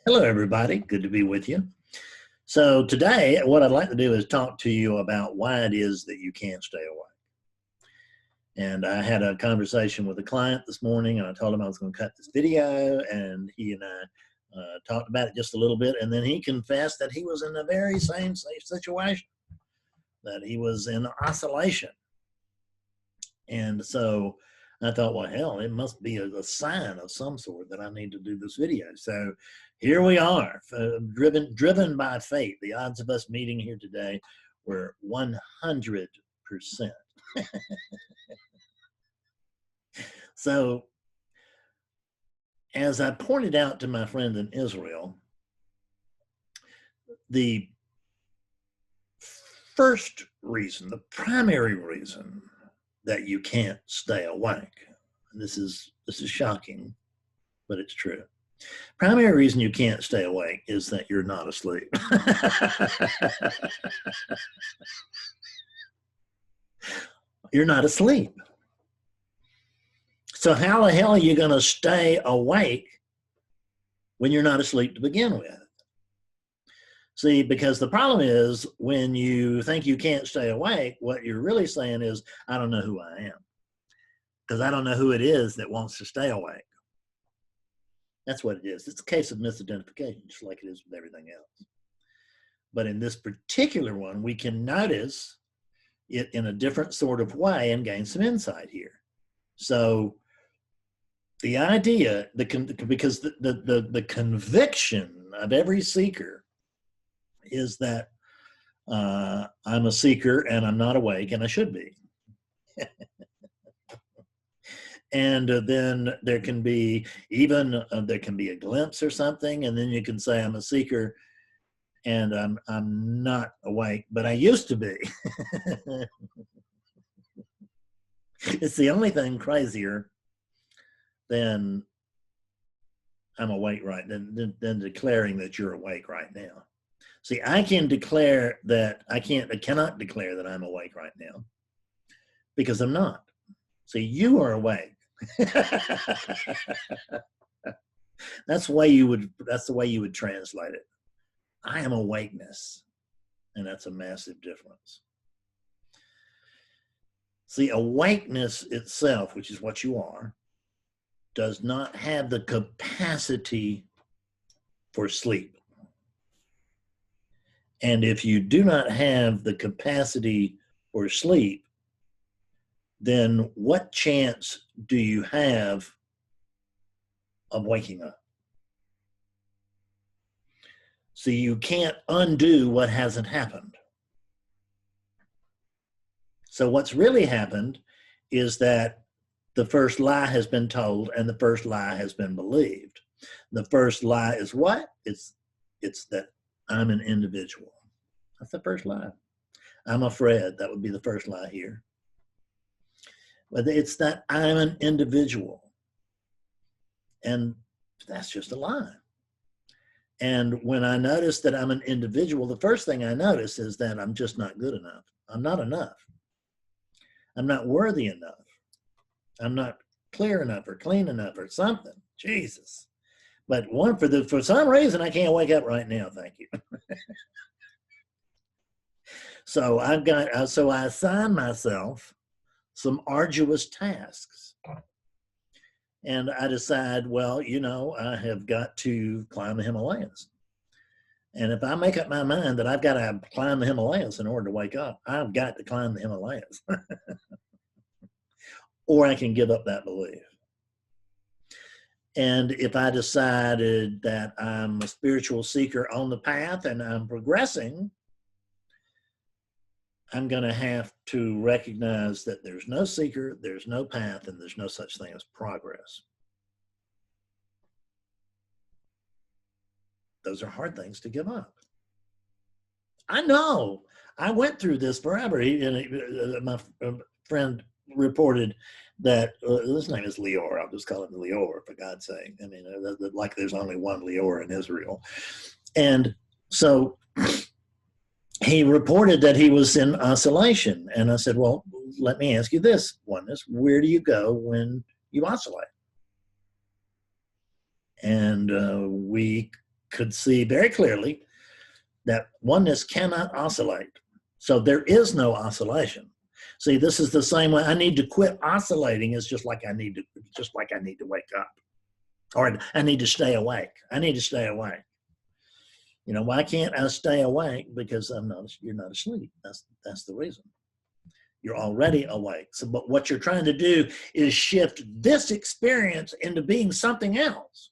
Hello, everybody. Good to be with you. So today, what I'd like to do is talk to you about why it is that you can't stay awake. And I had a conversation with a client this morning, and I told him I was going to cut this video, and he and I talked about it just a little bit, and then he confessed that he was in the very same situation, that he was in isolation. And so I thought, well, hell, it must be a sign of some sort that I need to do this video. So here we are, driven by fate. The odds of us meeting here today were 100%. So as I pointed out to my friend in Israel, the first reason, the primary reason that you can't stay awake, and this is shocking, but it's true. Primary reason you can't stay awake is that you're not asleep. You're not asleep. So how the hell are you going to stay awake when you're not asleep to begin with? See, because the problem is when you think you can't stay awake, what you're really saying is, I don't know who I am, because I don't know who it is that wants to stay awake. That's what it is. It's a case of misidentification, just like it is with everything else. But in this particular one, we can notice it in a different sort of way and gain some insight here. So the idea, because the conviction of every seeker is that I'm a seeker and I'm not awake, and I should be. And then there can be there can be a glimpse or something, and then you can say I'm a seeker and I'm not awake, but I used to be. It's the only thing crazier than I'm awake than declaring that you're awake right now. See, I can declare that I cannot declare that I'm awake right now because I'm not. See, you are awake. That's the way you would translate it. I am awakeness, and that's a massive difference. See, awakeness itself, which is what you are, does not have the capacity for sleep. And if you do not have the capacity for sleep, then what chance do you have of waking up? So you can't undo what hasn't happened. So what's really happened is that the first lie has been told and the first lie has been believed. The first lie is what? It's that I'm an individual. That's the first lie. I'm a Fred. That would be the first lie here. But it's that I'm an individual. And that's just a lie. And when I notice that I'm an individual, the first thing I notice is that I'm just not good enough. I'm not enough. I'm not worthy enough. I'm not clear enough or clean enough or something. Jesus. But for some reason, I can't wake up right now. Thank you. So I assign myself some arduous tasks. And I decide, well, I have got to climb the Himalayas. And if I make up my mind that I've got to climb the Himalayas in order to wake up, I've got to climb the Himalayas. Or I can give up that belief. And if I decided that I'm a spiritual seeker on the path and I'm progressing, I'm going to have to recognize that there's no seeker, there's no path, and there's no such thing as progress. Those are hard things to give up. I know. I went through this forever. My friend reported that his name is Lior. I'll just call him Lior, for God's sake. I mean, like there's only one Lior in Israel. And so he reported that he was in isolation. And I said, well, let me ask you this, Oneness. Where do you go when you isolate? And we could see very clearly that oneness cannot oscillate. So there is no oscillation. See, this is the same way. I need to quit oscillating. It's just like I need to wake up, or I need to stay awake. I need to stay awake. You know, why can't I stay awake? Because you're not asleep. That's the reason. You're already awake. So, but what you're trying to do is shift this experience into being something else.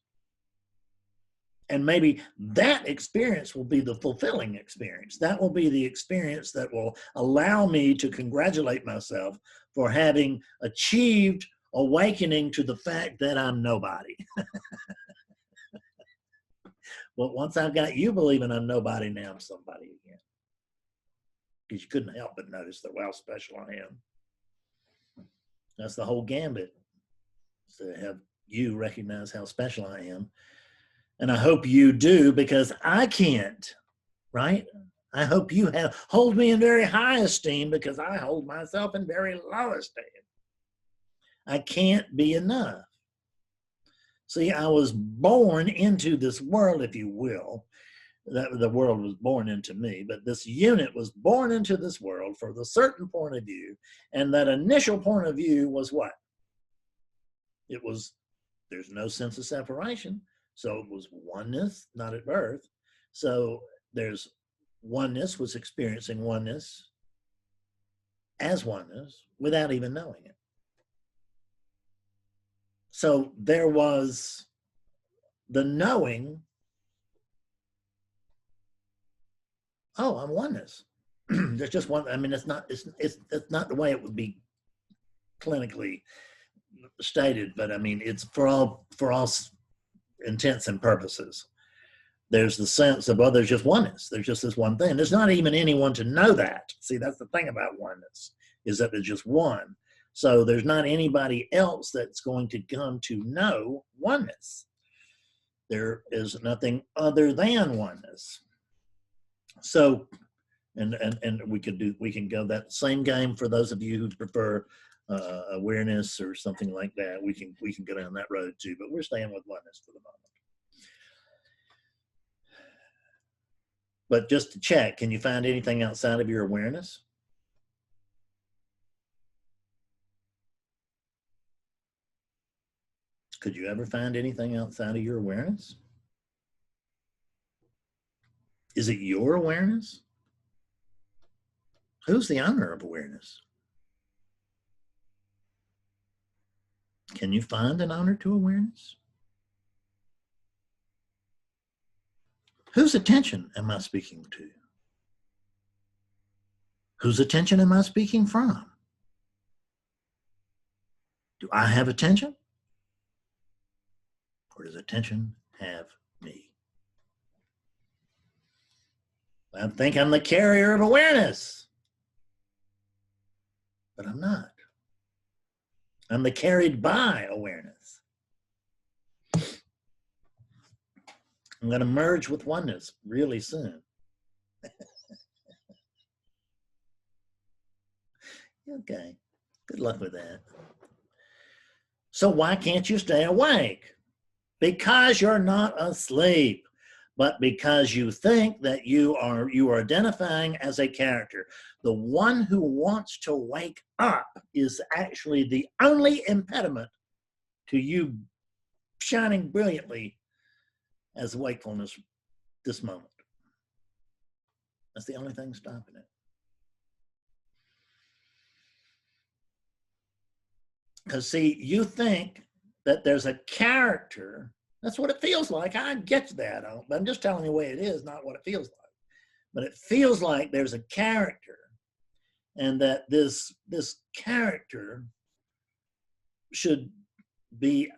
And maybe that experience will be the fulfilling experience. That will be the experience that will allow me to congratulate myself for having achieved awakening to the fact that I'm nobody. Well, once I've got you believing I'm nobody, now I'm somebody again. Because you couldn't help but notice that, well, special I am. That's the whole gambit, to have you recognize how special I am. And I hope you do, because I can't, right? I hope you hold me in very high esteem, because I hold myself in very low esteem. I can't be enough. See, I was born into this world, if you will. That the world was born into me, but this unit was born into this world for the certain point of view. And that initial point of view was what? It was, there's no sense of separation. So it was oneness, not at birth. So there's oneness, was experiencing oneness as oneness without even knowing it. So there was the knowing, oh, I'm oneness. There's just one. I mean, it's not the way it would be clinically stated, but I mean, it's for all intents and purposes. There's the sense of, oh, there's just oneness. There's just this one thing. There's not even anyone to know that. See, that's the thing about oneness, is that there's just one. So there's not anybody else that's going to come to know oneness. There is nothing other than oneness. So, and we can go that same game for those of you who prefer awareness or something like that. We can go down that road too, but we're staying with oneness for the moment. But just to check, can you find anything outside of your awareness? Could you ever find anything outside of your awareness? Is it your awareness? Who's the owner of awareness? Can you find an owner to awareness? Whose attention am I speaking to? Whose attention am I speaking from? Do I have attention? Or does attention have me? I think I'm the carrier of awareness, but I'm not. I'm the carried by awareness. I'm going to merge with oneness really soon. Okay, good luck with that. So why can't you stay awake? Because you're not asleep, but because you think that you are identifying as a character. The one who wants to wake up is actually the only impediment to you shining brilliantly as wakefulness this moment. That's the only thing stopping it. Because see, you think that there's a character. That's what it feels like. I get that, but I'm just telling you the way it is, not what it feels like. But it feels like there's a character, and that this character should be,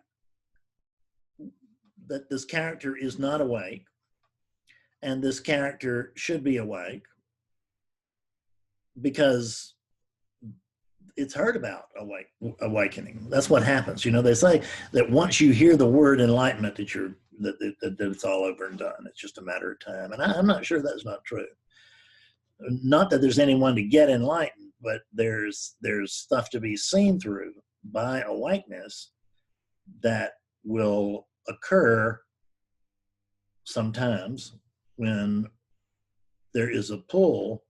that this character is not awake, and this character should be awake, because it's heard about awakening. That's what happens. You know, they say that once you hear the word enlightenment, that it's all over and done. It's just a matter of time. And I'm not sure that's not true. Not that there's anyone to get enlightened, but there's stuff to be seen through by awakeness that will occur sometimes when there is a pull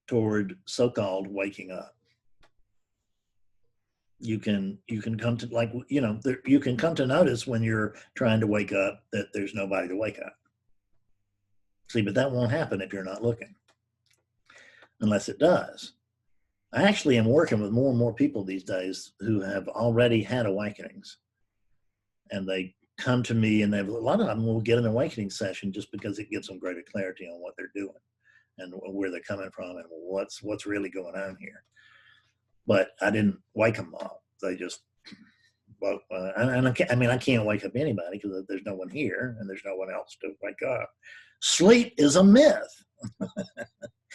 toward so-called waking up. You can come to, like, you know, you can come to notice when you're trying to wake up that there's nobody to wake up. See, but that won't happen if you're not looking, unless it does. I actually am working with more and more people these days who have already had awakenings, and they come to me, and a lot of them will get an awakening session just because it gives them greater clarity on what they're doing and where they're coming from and what's really going on here. But I didn't wake them up. They just, well, and I can't wake up anybody because there's no one here and there's no one else to wake up. Sleep is a myth.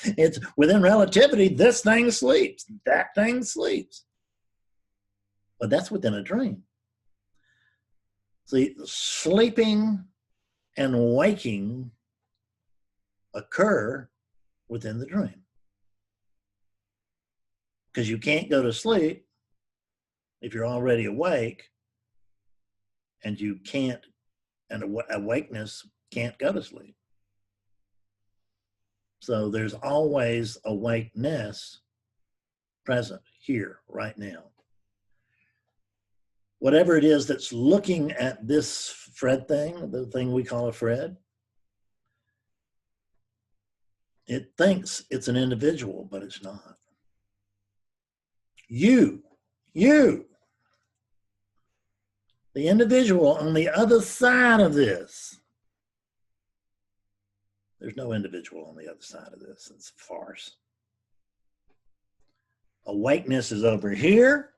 It's within relativity. This thing sleeps. That thing sleeps. But that's within a dream. See, sleeping and waking occur within the dream. Because you can't go to sleep if you're already awake, and you can't, and awakeness can't go to sleep. So there's always awakeness present here, right now. Whatever it is that's looking at this Fred thing, the thing we call a Fred, it thinks it's an individual, but it's not. You, the individual on the other side of this. There's no individual on the other side of this. It's a farce. Awakeness is over here,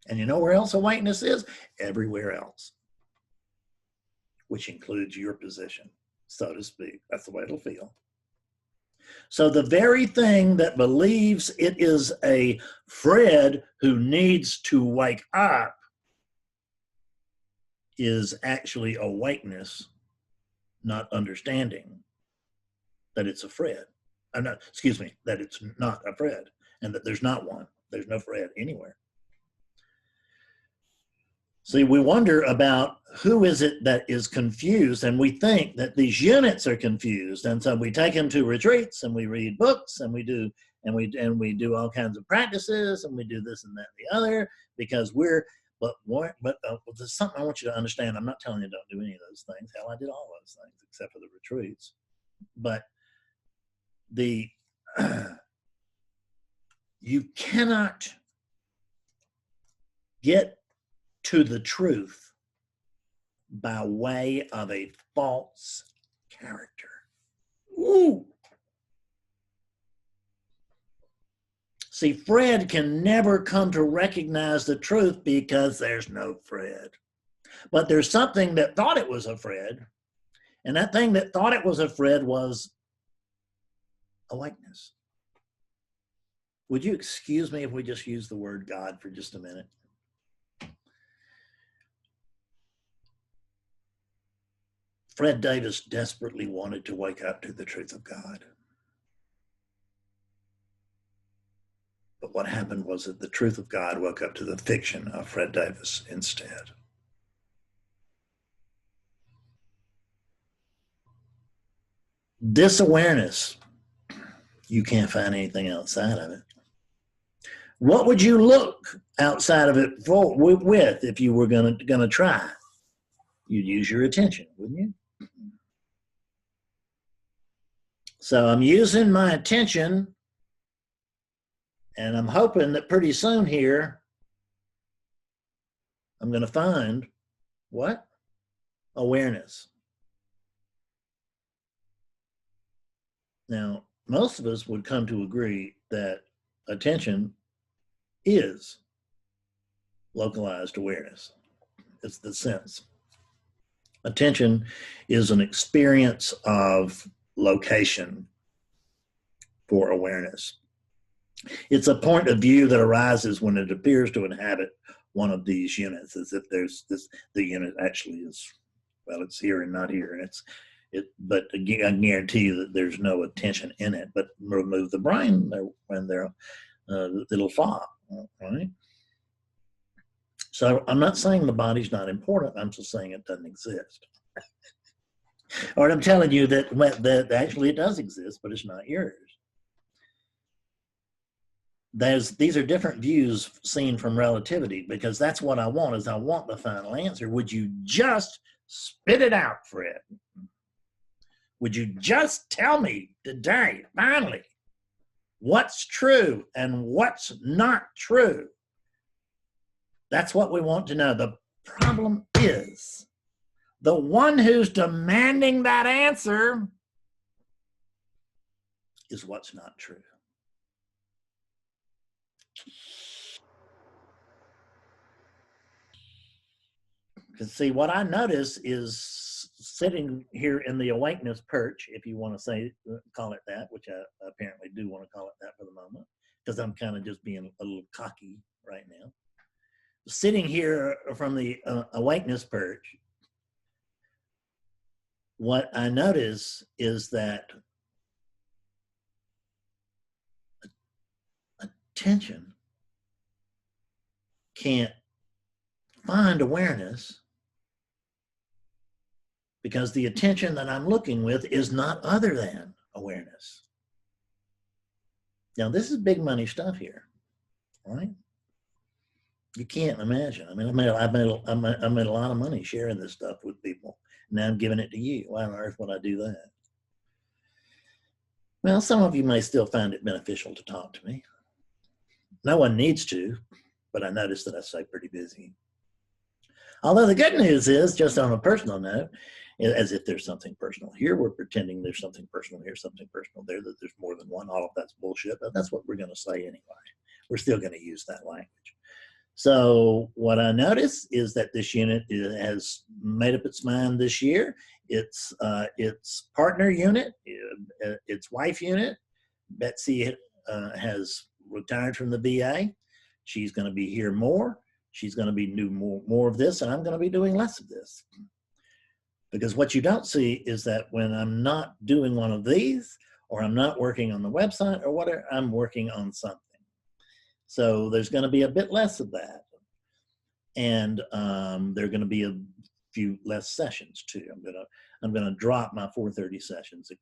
and you know where else awakeness is? Everywhere else, which includes your position, so to speak. That's the way it'll feel. So the very thing that believes it is a Fred who needs to wake up is actually awakeness, not understanding that it's a Fred. That it's not a Fred, and that there's not one. There's no Fred anywhere. See, we wonder about who is it that is confused, and we think that these units are confused, and so we take them to retreats, and we read books, and we do all kinds of practices, and we do this and that and the other because there's something I want you to understand. I'm not telling you don't do any of those things. Hell, I did all those things except for the retreats. But you cannot get to the truth by way of a false character. Ooh. See, Fred can never come to recognize the truth because there's no Fred. But there's something that thought it was a Fred, and that thing that thought it was a Fred was awakeness. Would you excuse me if we just use the word God for just a minute? Fred Davis desperately wanted to wake up to the truth of God. But what happened was that the truth of God woke up to the fiction of Fred Davis instead. This awareness, you can't find anything outside of it. What would you look outside of it with if you were gonna try? You'd use your attention, wouldn't you? So I'm using my attention, and I'm hoping that pretty soon here, I'm going to find what? Awareness. Now, most of us would come to agree that attention is localized awareness. It's the sense. Attention is an experience of location for awareness. It's a point of view that arises when it appears to inhabit one of these units, as if the unit actually is, well, it's here and not here. But I guarantee you that there's no attention in it. But remove the brain when it'll fall, right? So I'm not saying the body's not important. I'm just saying it doesn't exist. Or I'm telling you that actually it does exist, but it's not yours. These are different views seen from relativity, because that's what I want, is I want the final answer. Would you just spit it out, Fred? Would you just tell me today, finally, what's true and what's not true? That's what we want to know. The problem is, the one who's demanding that answer is what's not true. Because see, what I notice is sitting here in the awakeness perch, if you want to call it that, which I apparently do want to call it that for the moment, because I'm kind of just being a little cocky right now. Sitting here from the awakeness perch, what I notice is that attention can't find awareness, because the attention that I'm looking with is not other than awareness. Now, this is big money stuff here, right? You can't imagine. I mean, I made a lot of money sharing this stuff with people. Now I'm giving it to you. Why on earth would I do that? Well, some of you may still find it beneficial to talk to me. No one needs to, but I notice that I stay pretty busy. Although the good news is, just on a personal note, as if there's something personal here, we're pretending there's something personal here, something personal there, that there's more than one. All of that's bullshit, but that's what we're going to say anyway. We're still going to use that language. So what I notice is that this unit has made up its mind this year. Its partner unit, its wife unit. Betsy has retired from the VA. She's going to be here more. She's going to be doing more of this, and I'm going to be doing less of this. Because what you don't see is that when I'm not doing one of these, or I'm not working on the website or whatever, I'm working on something. So there's going to be a bit less of that. And there are going to be a few less sessions too. I'm going to drop my 4:30 sessions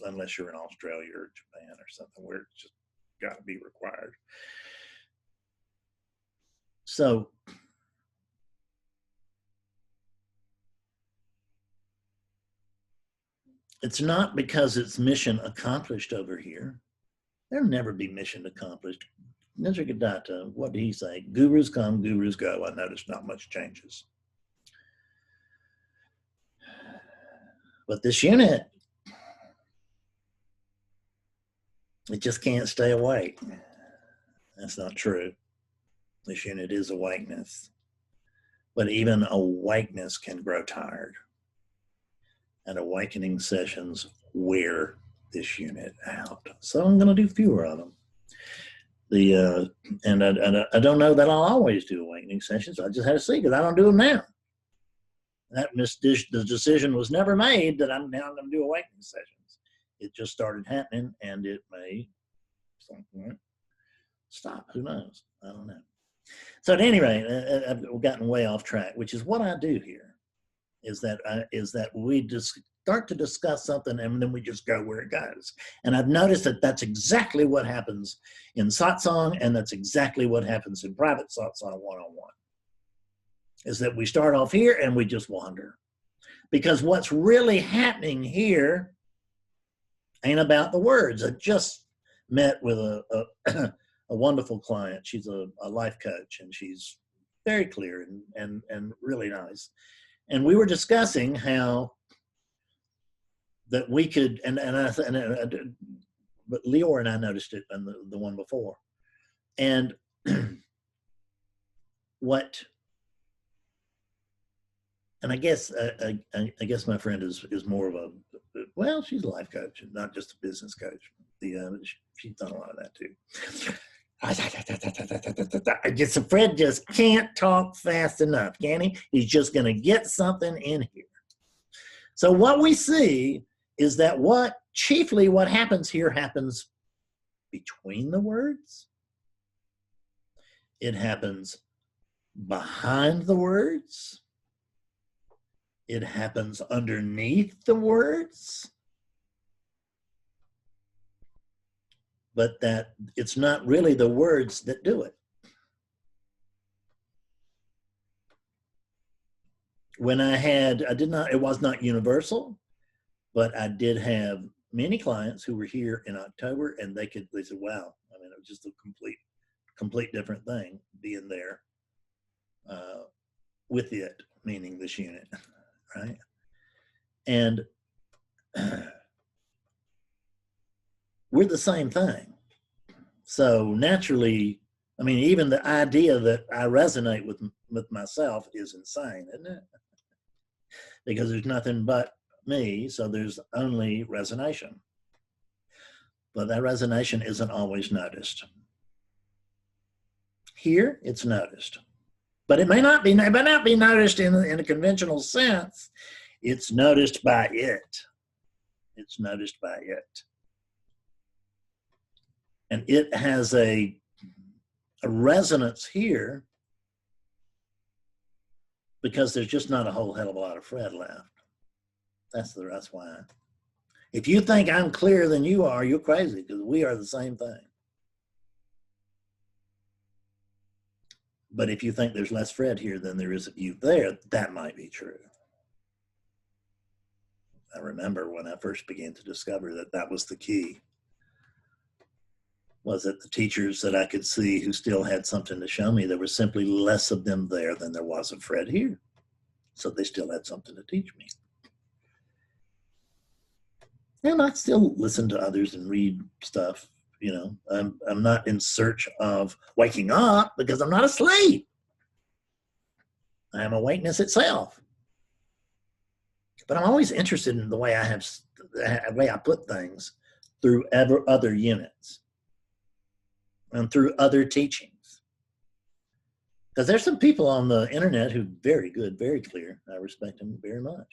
unless you're in Australia or Japan or something where it's just got to be required. So it's not because it's mission accomplished over here. There'll never be mission accomplished. Nisargadatta, what did he say? Gurus come, gurus go. I noticed not much changes. But this unit, it just can't stay awake. That's not true. This unit is awakeness. But even awakeness can grow tired. And awakening sessions wear this unit out. So I'm going to do fewer of them. And I don't know that I'll always do awakening sessions. I just had to see, because I don't do them now. The decision was never made that I'm now going to do awakening sessions. It just started happening, and it may at some point stop. Who knows? I don't know. So at any rate, I've gotten way off track, which is what I do here. Is that we just start to discuss something, and then we just go where it goes. And I've noticed that that's exactly what happens in satsang, and that's exactly what happens in private satsang one-on-one. Is that we start off here and we just wander. Because what's really happening here ain't about the words. I just met with a wonderful client. She's a life coach, and she's very clear and really nice. And we were discussing how that we could, but Leora and I noticed it on the one before. And and I guess my friend is more of well, she's a life coach, not just a business coach. She's done a lot of that too. Fred just can't talk fast enough, can he? He's just going to get something in here. So what we see is that chiefly what happens here happens between the words. It happens behind the words. It happens underneath the words, but that it's not really the words that do it. When it was not universal, but I did have many clients who were here in October, and they said, wow, I mean, it was just a complete different thing being there with it, meaning this unit, right? And we're the same thing. So naturally, I mean, even the idea that I resonate with myself is insane, isn't it? Because there's nothing but me, so there's only resonation. But that resonation isn't always noticed. Here, it's noticed. But it may not be noticed in a conventional sense. It's noticed by it. It's noticed by it. And it has a resonance here because there's just not a whole hell of a lot of Fred left. That's why. If you think I'm clearer than you are, you're crazy, because we are the same thing. But if you think there's less Fred here than there is of you there, that might be true. I remember when I first began to discover that was the key. Was that the teachers that I could see who still had something to show me, there was simply less of them there than there was of Fred here. So they still had something to teach me. And I still listen to others and read stuff. You know, I'm not in search of waking up because I'm not asleep. I am awakeness itself. But I'm always interested in the way I put things through other units and through other teachings. Because there's some people on the internet who are very good, very clear. I respect them very much.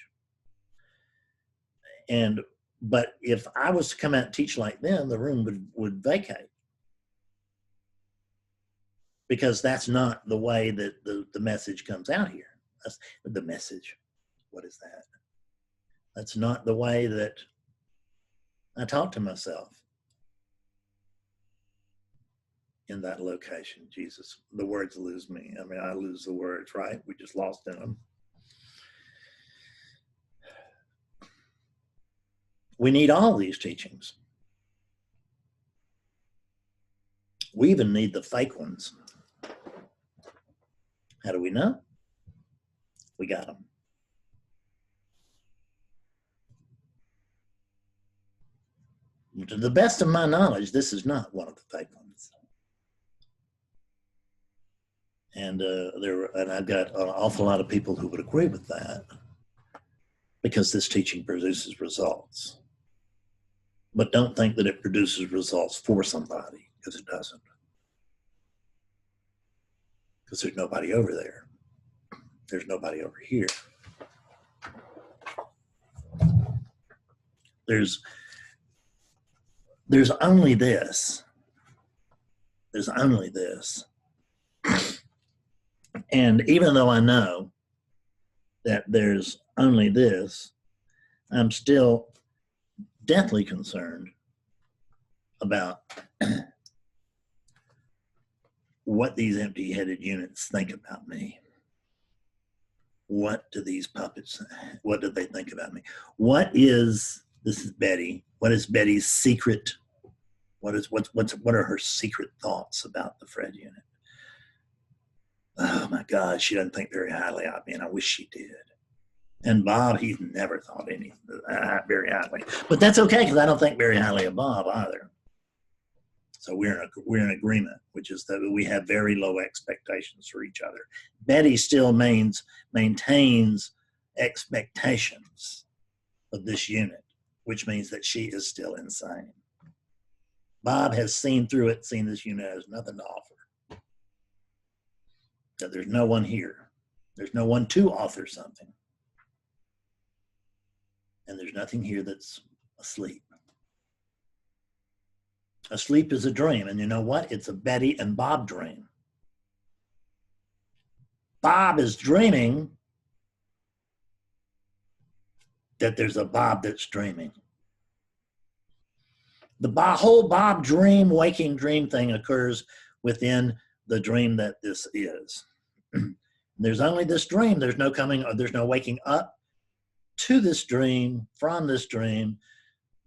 But if I was to come out and teach like them, the room would vacate. Because that's not the way that the message comes out here. That's the message. What is that? That's not the way that I talk to myself in that location. Jesus, the words lose me. I mean, I lose the words, right? We just lost in them. We need all these teachings. We even need the fake ones. How do we know? We got them. To the best of my knowledge, this is not one of the fake ones. And I've got an awful lot of people who would agree with that, because this teaching produces results. But don't think that it produces results for somebody, because it doesn't. Because there's nobody over there. There's nobody over here. There's only this. There's only this. And even though I know that there's only this, I'm still deathly concerned about what these empty-headed units think about me. What do these puppets, what do they think about me? This is Betty, what is Betty's secret? What are her secret thoughts about the Fred unit? Oh my God, she doesn't think very highly of me, and I wish she did. And Bob, he's never thought anything very highly. But that's okay, because I don't think very highly of Bob either. So we're in agreement, which is that we have very low expectations for each other. Betty still maintains expectations of this unit, which means that she is still insane. Bob has seen through it, seen this unit has nothing to offer. That there's no one here. There's no one to author something. And there's nothing here that's asleep. Asleep is a dream, and you know what? It's a Betty and Bob dream. Bob is dreaming that there's a Bob that's dreaming. The whole Bob dream, waking dream thing occurs within the dream that this is. There's only this dream. There's no coming, there's no waking up to this dream, from this dream.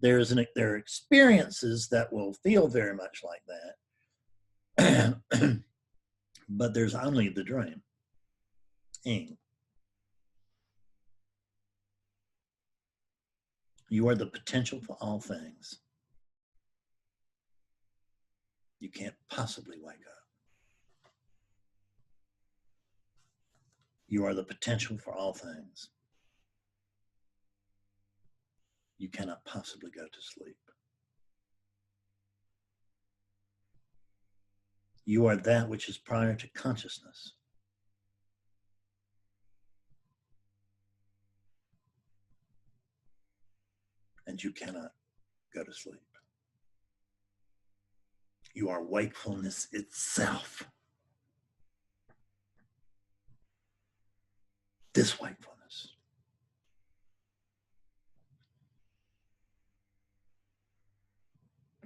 There are experiences that will feel very much like that. But there's only the dream. You are the potential for all things. You can't possibly wake up. You are the potential for all things. You cannot possibly go to sleep. You are that which is prior to consciousness. And you cannot go to sleep. You are wakefulness itself. This wakefulness.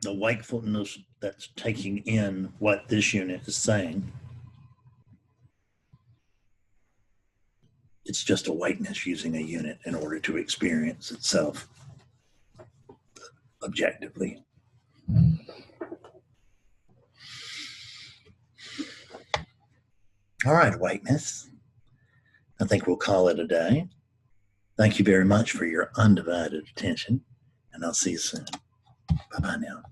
The wakefulness that's taking in what this unit is saying. It's just awakeness using a unit in order to experience itself objectively. All right, awakeness. I think we'll call it a day. Thank you very much for your undivided attention, and I'll see you soon. Bye-bye now.